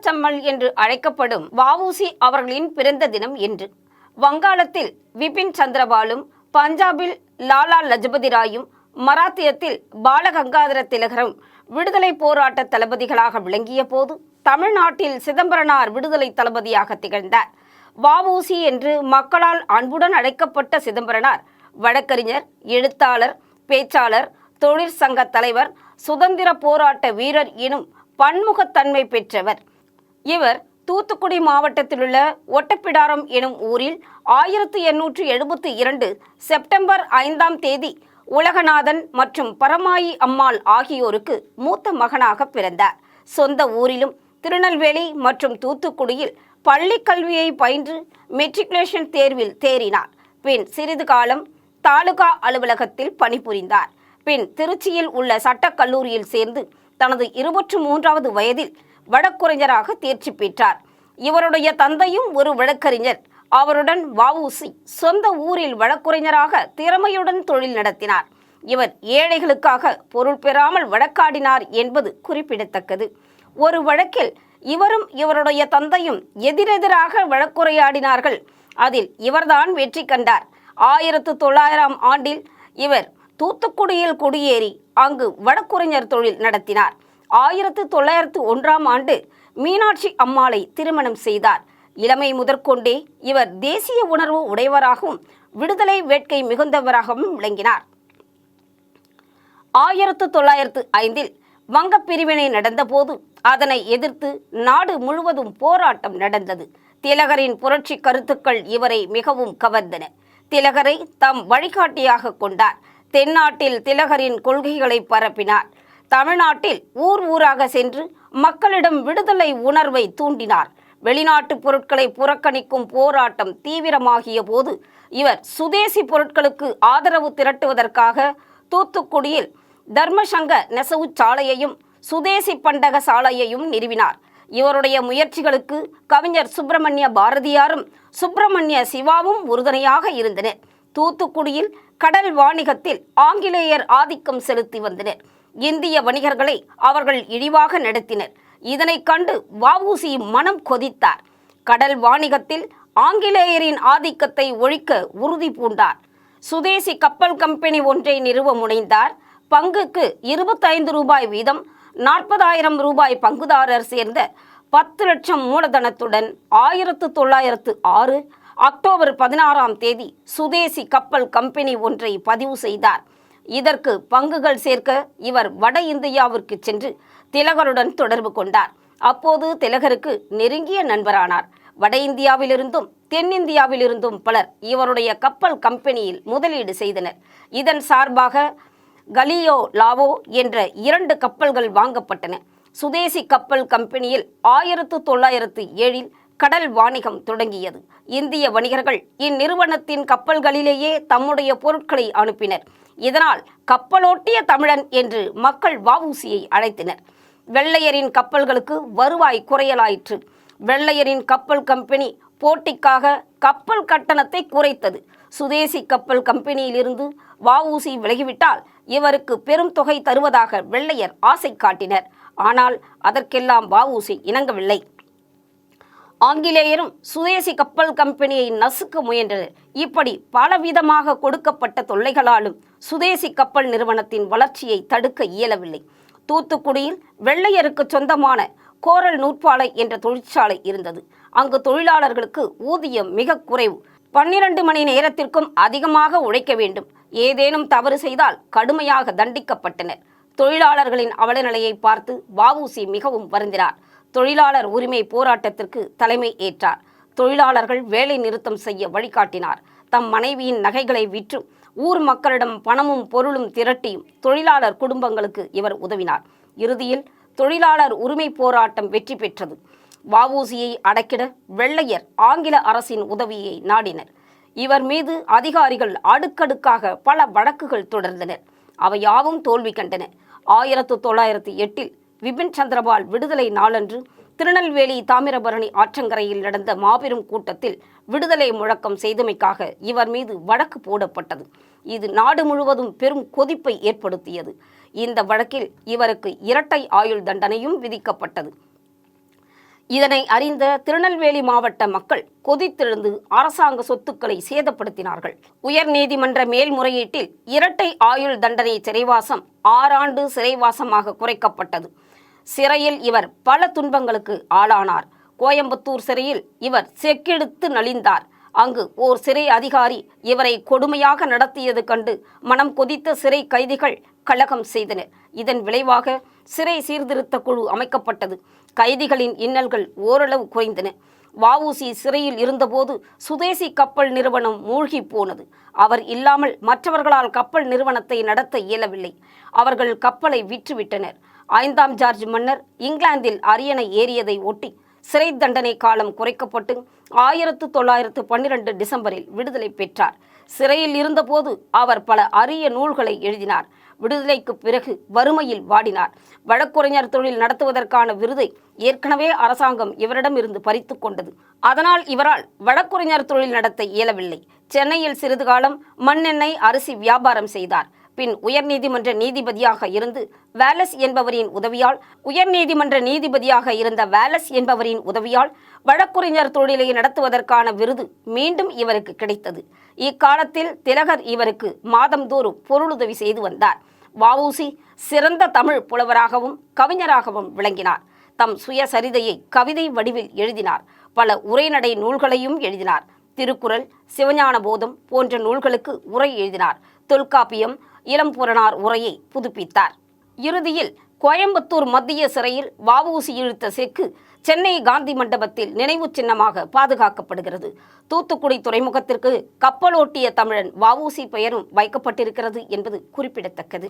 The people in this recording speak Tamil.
தங்கச்சம்மல் என்று அழைக்கப்படும் வ.உ.சி. அவர்களின் பிறந்த தினம் என்று. வங்காளத்தில் விபின் சந்திரபாலும், பஞ்சாபில் லாலா லஜபதி ராயும், மராத்தியத்தில் பாலகங்காதர திலகரும் விடுதலை போராட்ட தளபதிகளாக விளங்கிய போது தமிழ்நாட்டில் சிதம்பரனார் விடுதலை தளபதியாக திகழ்ந்தார். வ.உ.சி. என்று மக்களால் அன்புடன் அழைக்கப்பட்ட சிதம்பரனார் வழக்கறிஞர், எழுத்தாளர், பேச்சாளர், தொழிற்சங்க தலைவர், சுதந்திர போராட்ட வீரர் எனும் பன்முகத்தன்மை பெற்றவர். இவர் தூத்துக்குடி மாவட்டத்திலுள்ள ஒட்டப்பிடாரம் எனும் ஊரில் 1872 செப்டம்பர் 5ஆம் தேதி உலகநாதன் மற்றும் பரமாயி அம்மாள் ஆகியோருக்கு மூத்த மகனாக பிறந்தார். சொந்த ஊரிலும் திருநெல்வேலி மற்றும் தூத்துக்குடியில் பள்ளி கல்வியை பயின்று மெட்ரிகுலேஷன் தேர்வில் தேறினார். பின் சிறிது காலம் தாலுகா அலுவலகத்தில் பணிபுரிந்தார். பின் திருச்சியில் உள்ள சட்டக்கல்லூரியில் சேர்ந்து தனது 23வது வயதில் வழக்குரைஞராக தேர்ச்சி பெற்றார். இவருடைய தந்தையும் ஒரு வழக்கறிஞர். அவருடன் வ.உ.சி. சொந்த ஊரில் வழக்குரைஞராக திறமையுடன் தொழில் நடத்தினார். இவர் ஏழைகளுக்காக பொருள் பெறாமல் வழக்காடினார் என்பது குறிப்பிடத்தக்கது. ஒரு வழக்கில் இவரும் இவருடைய தந்தையும் எதிரெதிராக வழக்குரையாடினார்கள். அதில் இவர்தான் வெற்றி கண்டார். 1900ஆம் ஆண்டில் இவர் தூத்துக்குடியில் குடியேறி அங்கு வழக்குரைஞர் தொழில் நடத்தினார். 1901ஆம் ஆண்டு மீனாட்சி அம்மாளை திருமணம் செய்தார். இளமை முதற்கொண்டே இவர் தேசிய உணர்வு உடையவராகவும் விடுதலை வேட்கை மிகுந்தவராகவும் விளங்கினார். 1905இல் வங்கப் பிரிவினை நடந்தபோது அதனை எதிர்த்து நாடு முழுவதும் போராட்டம் நடந்தது. திலகரின் புரட்சி கருத்துக்கள் இவரை மிகவும் கவர்ந்தன. திலகரை தம் வழிகாட்டியாக கொண்டார். தென்னாட்டில் திலகரின் கொள்கைகளை பரப்பினார். தமிழ்நாட்டில் ஊர் ஊராக சென்று மக்களிடம் விடுதலை உணர்வை தூண்டினார். வெளிநாட்டு பொருட்களை புறக்கணிக்கும் போராட்டம் தீவிரமாகிய போது இவர் சுதேசி பொருட்களுக்கு ஆதரவு திரட்டுவதற்காக தூத்துக்குடியில் தர்மசங்க நெசவு சாலையையும் சுதேசி பண்டக சாலையையும் நிறுவினார். இவருடைய முயற்சிகளுக்கு கவிஞர் சுப்பிரமணிய பாரதியாரும் சுப்பிரமணிய சிவாவும் உறுதுணையாக இருந்தனர். தூத்துக்குடியில் கடல் வாணிகத்தில் ஆங்கிலேயர் ஆதிக்கம் செலுத்தி வந்தனர். இந்திய வணிகர்களை அவர்கள் இழிவாக நடத்தினர். இதனை கண்டு வ.உ.சி. மனம் கொதித்தார். கடல் வாணிகத்தில் ஆங்கிலேயரின் ஆதிக்கத்தை ஒழிக்க உறுதி பூண்டார். சுதேசி கப்பல் கம்பெனி ஒன்றை நிறுவ முனைந்தார். பங்குக்கு 25 ரூபாய் வீதம் 40,000 ரூபாய் பங்குதாரர் சேர்ந்த 10 லட்சம் மூலதனத்துடன் 1906 அக்டோபர் 16ஆம் தேதி சுதேசி கப்பல் கம்பெனி ஒன்றை பதிவு செய்தார். இதற்கு பங்குகள் சேர்க்க இவர் வட இந்தியாவிற்கு சென்று திலகருடன் தொடர்பு கொண்டார். அப்போது திலகருக்கு நெருங்கிய நண்பரானார். வட இந்தியாவிலிருந்தும் தென்னிந்தியாவிலிருந்தும் பலர் இவருடைய கப்பல் கம்பெனியில் முதலீடு செய்தனர். இதன் சார்பாக கலியோ லாவோ என்ற 2 கப்பல்கள் வாங்கப்பட்டன. சுதேசி கப்பல் கம்பெனியில் 1907இல் கடல் வாணிகம் தொடங்கியது. இந்திய வணிகர்கள் இந்நிறுவனத்தின் கப்பல்களிலேயே தம்முடைய பொருட்களை அனுப்பினர். இதனால் கப்பலோட்டிய தமிழன் என்று மக்கள் வ.உ.சி.யை அழைத்தனர். வெள்ளையரின் கப்பல்களுக்கு வருவாய் குறையலாயிற்று. வெள்ளையரின் கப்பல் கம்பெனி போட்டிக்காக கப்பல் கட்டணத்தை குறைத்தது. சுதேசி கப்பல் கம்பெனியிலிருந்து வ.உ.சி. விலகிவிட்டால் இவருக்கு பெரும் தொகை தருவதாக வெள்ளையர் ஆசை காட்டினர். ஆனால் அதற்கெல்லாம் வ.உ.சி. இணங்கவில்லை. ஆங்கிலேயரும் சுதேசி கப்பல் கம்பெனியை நசுக்க முயன்றனர். இப்படி பலவிதமாக கொடுக்கப்பட்ட தொல்லைகளாலும் சுதேசி கப்பல் நிறுவனத்தின் வளர்ச்சியை தடுக்க இயலவில்லை. தூத்துக்குடியில் வெள்ளையருக்கு சொந்தமான கோரல் நூற்பாலை என்ற தொழிற்சாலை இருந்தது. அங்கு தொழிலாளர்களுக்கு ஊதியம் மிக குறைவு. 12 மணி நேரத்திற்கும் அதிகமாக உழைக்க வேண்டும். ஏதேனும் தவறு செய்தால் கடுமையாக தண்டிக்கப்பட்டனர். தொழிலாளர்களின் அவலநிலையை பார்த்து வ.உ.சி. மிகவும் வருந்தினார். தொழிலாளர் உரிமை போராட்டத்திற்கு தலைமை ஏற்றார். தொழிலாளர்கள் வேலை நிறுத்தம் செய்ய வழிகாட்டினார். தம் மனைவியின் நகைகளை விற்றும் ஊர் மக்களிடம் பணமும் பொருளும் திரட்டியும் தொழிலாளர் குடும்பங்களுக்கு இவர் உதவினார். இறுதியில் தொழிலாளர் உரிமை போராட்டம் வெற்றி பெற்றது. வ.உ.சி.யை அடக்கிட வெள்ளையர் ஆங்கில அரசின் உதவியை நாடினர். இவர் மீது அதிகாரிகள் அடுக்கடுக்காக பல வழக்குகள் தொடர்ந்தனர். அவை யாவும் தோல்வி கண்டன. 1908இல் விபின் சந்திரபால் விடுதலை நாளன்று திருநெல்வேலி தாமிரபரணி ஆற்றங்கரையில் நடந்த மாபெரும் கூட்டத்தில் விடுதலை முழக்கம் செய்தமைக்காக இவர் மீது வழக்கு போடப்பட்டது. இது நாடு முழுவதும் பெரும் கொதிப்பை ஏற்படுத்தியது. இந்த வழக்கில் இவருக்கு இரட்டை ஆயுள் தண்டனையும் விதிக்கப்பட்டது. இதனை அறிந்த திருநெல்வேலி மாவட்ட மக்கள் கொதித்தெழுந்து அரசாங்க சொத்துக்களை சேதப்படுத்தினார்கள். உயர்நீதிமன்ற மேல்முறையீட்டில் இரட்டை ஆயுள் தண்டனை சிறைவாசம் 6 ஆண்டு சிறைவாசமாக குறைக்கப்பட்டது. சிறையில் இவர் பல துன்பங்களுக்கு ஆளானார். கோயம்புத்தூர் சிறையில் இவர் செக்கெடுத்து நலிந்தார். அங்கு ஓர் சிறை அதிகாரி இவரை கொடுமையாக நடத்தியது கண்டு மனம் கொதித்த சிறை கைதிகள் கலகம் செய்தனர். இதன் விளைவாக சிறை சீர்திருத்த குழு அமைக்கப்பட்டது. கைதிகளின் இன்னல்கள் ஓரளவு குறைந்தன. வ.உ.சி. சிறையில் இருந்தபோது சுதேசி கப்பல் நிறுவனம் மூழ்கி போனது. அவர் இல்லாமல் மற்றவர்களால் கப்பல் நிறுவனத்தை நடத்த இயலவில்லை. அவர்கள் கப்பலை விற்றுவிட்டனர். 5ஆம் ஜார்ஜ் மன்னர் இங்கிலாந்தில் அரியணை ஏறியதை ஒட்டி சிறை தண்டனை காலம் குறைக்கப்பட்டு 1912 டிசம்பரில் விடுதலை பெற்றார். சிறையில் இருந்தபோது அவர் பல அரிய நூல்களை எழுதினார். விடுதலைக்கு பிறகு வறுமையில் வாடினார். வழக்குரைஞர் தொழில் நடத்துவதற்கான விருதை ஏற்கனவே அரசாங்கம் இவரிடமிருந்து பறித்து கொண்டது. அதனால் இவரால் வழக்குரைஞர் தொழில் நடத்த இயலவில்லை. சென்னையில் சிறிது காலம் மண்ணெண்ணெய் அரிசி வியாபாரம் செய்தார். பின் உயர்நீதிமன்ற நீதிபதியாக இருந்து வேலஸ் என்பவரின் உதவியால் வழக்குரைஞர் தொழிலை நடத்துவதற்கான விருது மீண்டும் இவருக்கு கிடைத்தது. இக்காலத்தில் திலகர் இவருக்கு மாதந்தோறும் பொருளுதவி செய்து வந்தார். வ.உ.சி. சிறந்த தமிழ் புலவராகவும் கவிஞராகவும் விளங்கினார். தம் சுயசரிதையை கவிதை வடிவில் எழுதினார். பல உரைநடை நூல்களையும் எழுதினார். திருக்குறள், சிவஞான போதம் போன்ற நூல்களுக்கு உரை எழுதினார். தொல்காப்பியம், இளம்புறனார் உரையை புதுப்பித்தார். இறுதியில் கோயம்புத்தூர் மத்திய சிறையில் வ.உ.சி. இழுத்த செக்கு சென்னை காந்தி மண்டபத்தில் நினைவு சின்னமாக பாதுகாக்கப்படுகிறது. தூத்துக்குடி துறைமுகத்திற்கு கப்பலோட்டிய தமிழன் வ.உ.சி. பெயரும் வைக்கப்பட்டிருக்கிறது என்பது குறிப்பிடத்தக்கது.